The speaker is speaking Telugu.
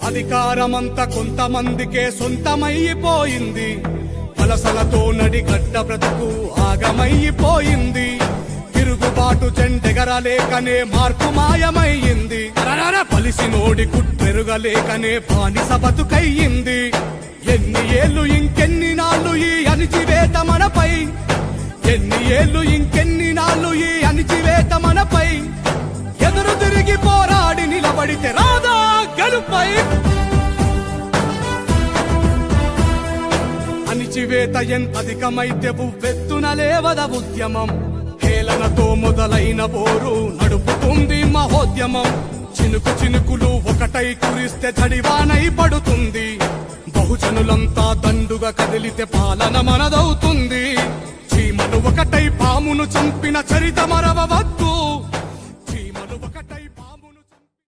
అధికారమంతా కొంతమందికే సొంతమైపోయింది. వలసలతో నడిగడ్డ బ్రతుకు ఆగమైపోయింది. తిరుగుబాటు జెండెగరలేకనే మార్పు మాయమయ్యింది. పలిసినోడి కుట్రెరుగలేకనే బానిస బతుకయ్యింది. ఎన్ని ఏళ్ళు ఇంకెన్ని నాళ్ళు ఈ అణిచివేత మనపై, ఎన్ని ఏళ్ళు ఇంకెన్ని నాళ్ళు ఈ అణిచివేత మనపై. ఎదురు తిరిగి పోరాడి నిలబడితే రాదా గెలుపై. అణిచివేత ఎంత అధికమైతే ఉవ్వెత్తున లేవద ఉద్యమం. హేళనతో మొదలైన పోరు నడుపుతుంది మహోద్యమం. చినుకు చినుకులు ఒకటై కురిస్తే తడివానై పడుతుంది. బహుజనులంతా దండుగా కదిలితే పాలన మనదవుతుంది. చీమలు ఒకటై పామును చంపిన చరిత మరవవద్దు.